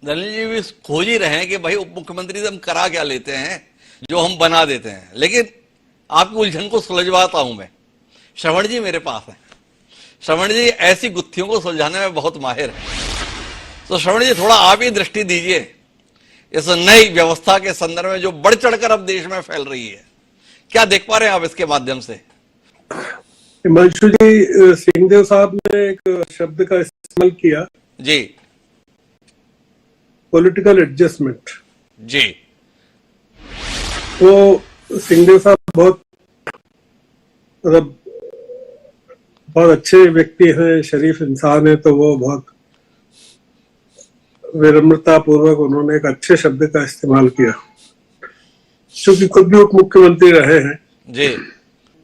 दलिल जी भी खोज ही रहे हैं कि भाई उप मुख्यमंत्री से हम करा क्या लेते हैं जो हम बना देते हैं। लेकिन आपकी उलझन को सुलझवाता हूं मैं। श्रवण जी मेरे पास है। श्रवण जी ऐसी गुत्थियों को सुलझाने में बहुत माहिर है। तो श्रवण जी थोड़ा आप ही दृष्टि दीजिए इस नई व्यवस्था के संदर्भ में जो बढ़ चढ़कर अब देश में फैल रही है। क्या देख पा रहे हैं आप इसके माध्यम से? हिमांशु जी, सिंहदेव साहब ने एक शब्द का इस्तेमाल किया जी, पॉलिटिकल एडजस्टमेंट। जी, वो सिंहदेव साहब बहुत मतलब बहुत अच्छे व्यक्ति हैं, शरीफ इंसान है, तो वो बहुत विनम्रता पूर्वक उन्होंने एक अच्छे शब्द का इस्तेमाल किया, क्योंकि खुद भी उप मुख्यमंत्री रहे हैं। जी,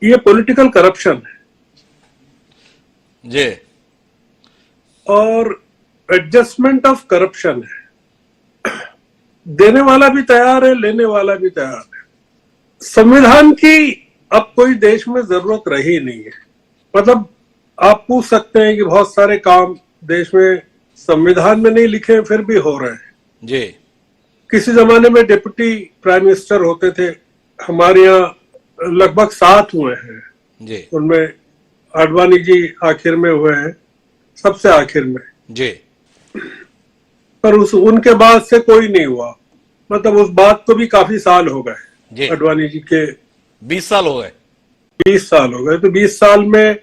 ये पॉलिटिकल करप्शन है जी, और एडजस्टमेंट ऑफ करप्शन है। देने वाला भी तैयार है, लेने वाला भी तैयार है। संविधान की अब कोई देश में जरूरत रही नहीं है। मतलब आप पूछ सकते हैं कि बहुत सारे काम देश में संविधान में नहीं लिखे फिर भी हो रहे हैं। जी, किसी जमाने में डिप्टी प्राइम मिनिस्टर होते थे, हमारे यहाँ लगभग 7 हुए हैं जी, उनमें आडवाणी जी आखिर में हुए हैं, सबसे आखिर में जी, पर उनके बाद से कोई नहीं हुआ। मतलब उस बात को भी काफी साल हो जी। गए, आडवाणी जी के 20 साल हो गए। 20 साल हो गए। तो 20 साल में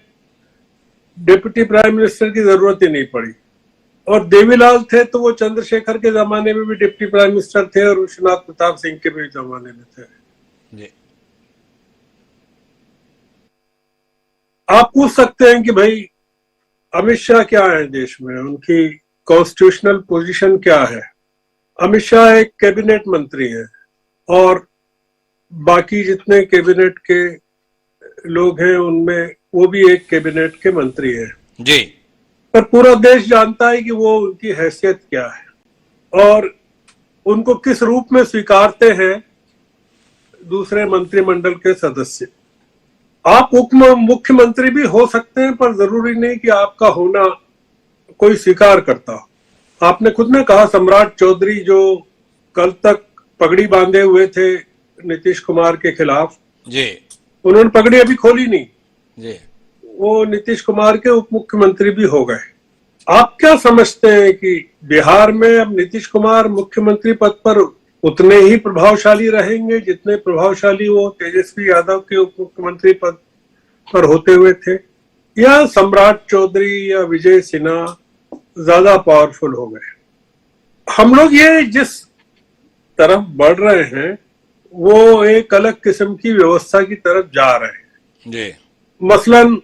डिप्टी प्राइम मिनिस्टर की जरूरत ही नहीं पड़ी। और देवीलाल थे तो वो चंद्रशेखर के जमाने में भी डिप्टी प्राइम मिनिस्टर थे और विश्वनाथ प्रताप सिंह के भी जमाने में थे। जी, आप पूछ सकते हैं कि भाई अमित शाह क्या है देश में, उनकी कॉन्स्टिट्यूशनल पोजीशन क्या है। अमित शाह एक कैबिनेट मंत्री है और बाकी जितने कैबिनेट के लोग हैं उनमें वो भी एक कैबिनेट के मंत्री हैं जी, पर पूरा देश जानता है कि वो उनकी हैसियत क्या है और उनको किस रूप में स्वीकारते हैं दूसरे मंत्रिमंडल के सदस्य। आप उप मुख्यमंत्री भी हो सकते हैं पर जरूरी नहीं कि आपका होना कोई स्वीकार करता हो। आपने खुद ने कहा सम्राट चौधरी जो कल तक पगड़ी बांधे हुए थे नीतीश कुमार के खिलाफ, जी, उन्होंने पगड़ी अभी खोली नहीं, जी, वो नीतीश कुमार के उप मुख्यमंत्री भी हो गए। आप क्या समझते हैं कि बिहार में अब नीतीश कुमार मुख्यमंत्री पद पर उतने ही प्रभावशाली रहेंगे जितने प्रभावशाली वो तेजस्वी यादव के उप मुख्यमंत्री पद पर होते हुए थे, या सम्राट चौधरी या विजय सिन्हा ज्यादा पावरफुल हो गए? हम लोग ये जिस तरफ बढ़ रहे हैं वो एक अलग किस्म की व्यवस्था की तरफ जा रहे हैं। जी, मसलन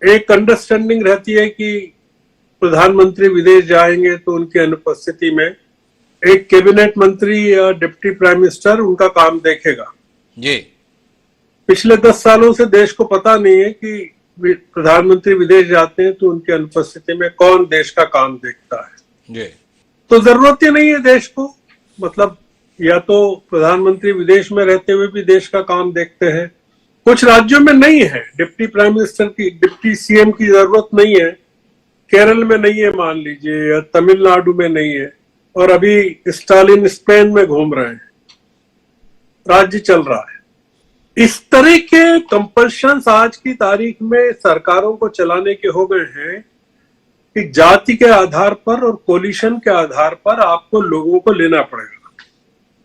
एक अंडरस्टैंडिंग रहती है कि प्रधानमंत्री विदेश जाएंगे तो उनकी अनुपस्थिति में एक कैबिनेट मंत्री या डिप्टी प्राइम मिनिस्टर उनका काम देखेगा। जी, पिछले 10 सालों से देश को पता नहीं है कि प्रधानमंत्री विदेश जाते हैं तो उनकी अनुपस्थिति में कौन देश का काम देखता है। जी, तो जरूरत ही नहीं है देश को। मतलब या तो प्रधानमंत्री विदेश में रहते हुए भी देश का काम देखते हैं। कुछ राज्यों में नहीं है डिप्टी प्राइम मिनिस्टर की, डिप्टी सीएम की जरूरत नहीं है। केरल में नहीं है मान लीजिए, या तमिलनाडु में नहीं है, और अभी स्टालिन स्पेन में घूम रहे हैं, राज्य चल रहा है। इस तरह के कंपल्शंस आज की तारीख में सरकारों को चलाने के हो गए हैं कि जाति के आधार पर और कोलिशन के आधार पर आपको लोगों को लेना पड़ेगा।